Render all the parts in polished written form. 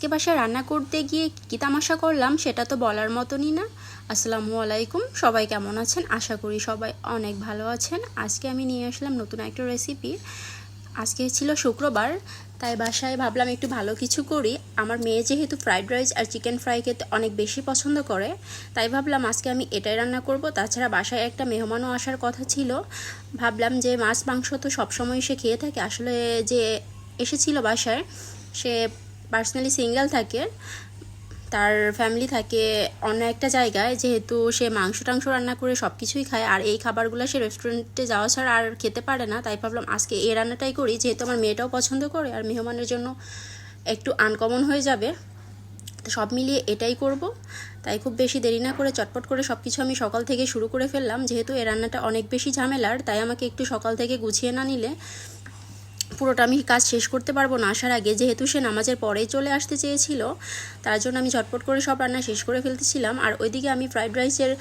আজকে বাসায় রান্না করতে গিয়ে কী তামাশা করলাম সেটা তো বলার মতনই না। আসসালামু আলাইকুম, সবাই কেমন আছেন? আশা করি সবাই অনেক ভালো আছেন। আজকে আমি নিয়ে আসলাম নতুন একটা রেসিপি। আজকে ছিল শুক্রবার, তাই বাসায় ভাবলাম একটু ভালো কিছু করি। আমার মেয়ে যেহেতু ফ্রাইড রাইস আর চিকেন ফ্রাই খেতে অনেক বেশি পছন্দ করে, তাই ভাবলাম আজকে আমি এটাই রান্না করব। তাছাড়া বাসায় একটা মেহমানও আসার কথা ছিল। ভাবলাম যে মাছ মাংস তো সবসময় সে খেয়ে থাকে। আসলে যে এসেছিল বাসায়, সে পার্সোনালি সিঙ্গেল থাকে, তার ফ্যামিলি থাকে অন্য একটা জায়গায়। যেহেতু সে মাংস টাংস রান্না করে সব কিছুই খায়, আর এই খাবারগুলো সে রেস্টুরেন্টে যাওয়া ছাড়া আর খেতে পারে না। তাই ভাবলাম আজকে এই রান্নাটাই করি, যেহেতু আমার মেয়েটাও পছন্দ করে আর মেহমানের জন্য একটু আনকমন হয়ে যাবে। তো সব মিলিয়ে এটাই করব। তাই খুব বেশি দেরি না করে চটপট করে সব কিছু আমি সকাল থেকে শুরু করে ফেললাম। যেহেতু এই রান্নাটা অনেক বেশি ঝামেলার, তাই আমাকে একটু সকাল থেকে গুছিয়ে না নিলে পুরোটা আমি কাজ শেষ করতে পারবো না আসার আগে। যেহেতু সে নামাজের পরেই চলে আসতে চেয়েছিল, তার জন্য আমি ঝটপট করে সব রান্না শেষ করে ফেলতেছিলাম। আর ওইদিকে আমি ফ্রাইড রাইসের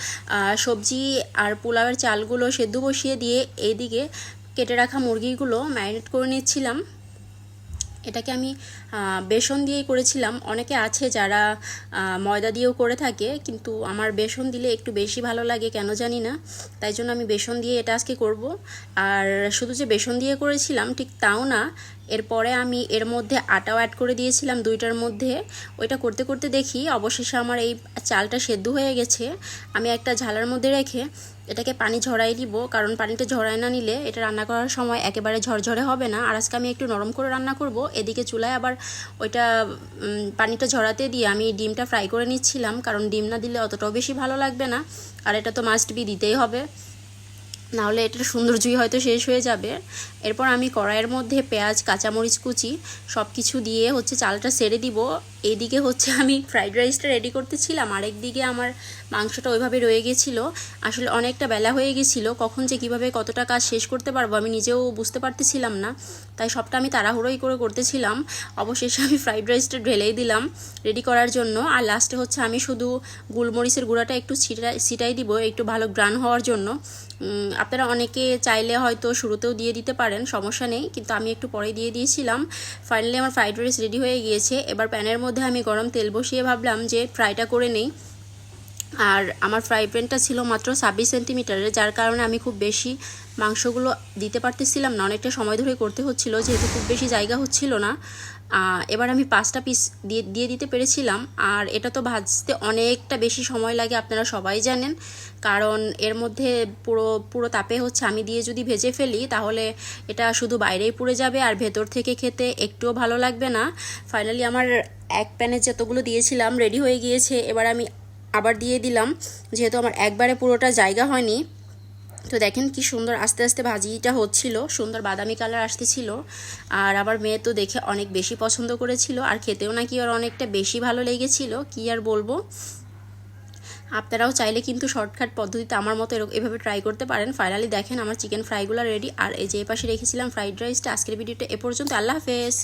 সবজি আর পোলাওয়ের চালগুলো সেদ্ধ বসিয়ে দিয়ে এইদিকে কেটে রাখা মুরগিগুলো ম্যারিনেট করে নিচ্ছিলাম। এটাকে আমি বেসন দিয়েই করেছিলাম। অনেকে আছে যারা ময়দা দিয়েও করে থাকে, কিন্তু আমার বেসন দিলে একটু বেশি ভালো লাগে, কেন জানি না। তাই জন্য আমি বেসন দিয়ে এটা আজকে করব। আর শুধু যে বেসন দিয়ে করেছিলাম ঠিক তাও না, এরপরে আমি এর মধ্যে আটাও অ্যাড করে দিয়েছিলাম দুইটার মধ্যে। ওইটা করতে করতে দেখি অবশেষে আমার এই চালটা সেদ্ধ হয়ে গেছে। আমি একটা ঝালার মধ্যে রেখে এটাকে পানি ঝরাই দিব, কারণ পানিটা ঝরাই না নিলে এটা রান্না করার সময় একেবারে ঝরঝরে হবে না। আর আজকে আমি একটু নরম করে রান্না করব। এদিকে চুলায় আবার ওইটা পানিটা ঝরাতে দিয়ে আমি ডিমটা ফ্রাই করে নিচ্ছিলাম, কারণ ডিম না দিলে অতটাও বেশি ভালো লাগবে না। আর এটা তো মাস্ট বি দিতেই হবে, নাহলে এটার সৌন্দর্যই হয়তো শেষ হয়ে যাবে। এরপর আমি কড়াইয়ের মধ্যে পেঁয়াজ, কাঁচামরিচ কুচি সব কিছু দিয়ে চালটা ছেড়ে দিব। এইদিকে আমি ফ্রাইড রাইসটা রেডি করতেছিলাম, আরেকদিকে আমার মাংসটা ওইভাবে রয়ে গেছিলো। আসলে অনেকটা বেলা হয়ে গেছিলো, কখন যে কীভাবে কতটা কাজ শেষ করতে পারবো আমি নিজেও বুঝতে পারতেছিলাম না। তাই সবটা আমি তাড়াহুড়োই করে করতেছিলাম। অবশেষে আমি ফ্রাইড রাইসটা ঢেলেই দিলাম রেডি করার জন্য। আর লাস্টে আমি শুধু গোলমরিচের গুঁড়াটা একটু ছিটাই দিব, একটু ভালো গ্রান হওয়ার জন্য। আপনারা অনেকে চাইলে হয়তো শুরুতেও দিয়ে দিতে পারেন, সমস্যা নেই, কিন্তু আমি একটু পরে দিয়ে দিয়েছিলাম। ফাইনালি আমার ফ্রাইড রাইস রেডি হয়ে গিয়েছে। এবার প্যানের মধ্যে আমি গরম তেল বসিয়ে ভাবলাম যে ফ্রাইটা করে নেই। আর আমার ফ্রাই প্যানটা ছিল মাত্র 26 সেন্টিমিটারের, যার কারণে আমি খুব বেশি মাংসগুলো দিতে পারতেছিলাম না, অনেকটা সময় ধরে করতে হচ্ছিল, যেহেতু খুব বেশি জায়গা হচ্ছিল না। এবার আমি 5টা পিস দিয়ে দিতে পেরেছিলাম। আর এটা তো ভাজতে অনেকটা বেশি সময় লাগে, আপনারা সবাই জানেন, কারণ এর মধ্যে পুরো তাপে আমি দিয়ে যদি ভেজে ফেলি তাহলে এটা শুধু বাইরেই পুড়ে যাবে আর ভেতর থেকে খেতে একটুও ভালো লাগবে না। ফাইনালি আমার এক প্যানে যতগুলো দিয়েছিলাম রেডি হয়ে গিয়েছে। এবার আমি আবার দিয়ে দিলাম, যেহেতু আমার একবারে পুরোটা জায়গা হয়নি। তো দেখেন কি সুন্দর আস্তে আস্তে ভাজিটা হচ্ছিল, সুন্দর বাদামি কালার আসতেছিল। আর আমার মেয়ে তো দেখে অনেক বেশি পছন্দ করেছিল, আর খেতেও নাকি আর অনেকটা বেশি ভালো লেগেছিল, কি আর বলবো। আপনারাও চাইলে কিন্তু শর্টকাট পদ্ধতিতে আমার মতো এভাবে ট্রাই করতে পারেন। ফাইনালি দেখেন আমার চিকেন ফ্রাইগুলো রেডি। আর এই যে পাশে রেখেছিলাম ফ্রাইড রাইসটা। আজকের ভিডিওটা এ পর্যন্ত। আল্লাহ হাফেজ।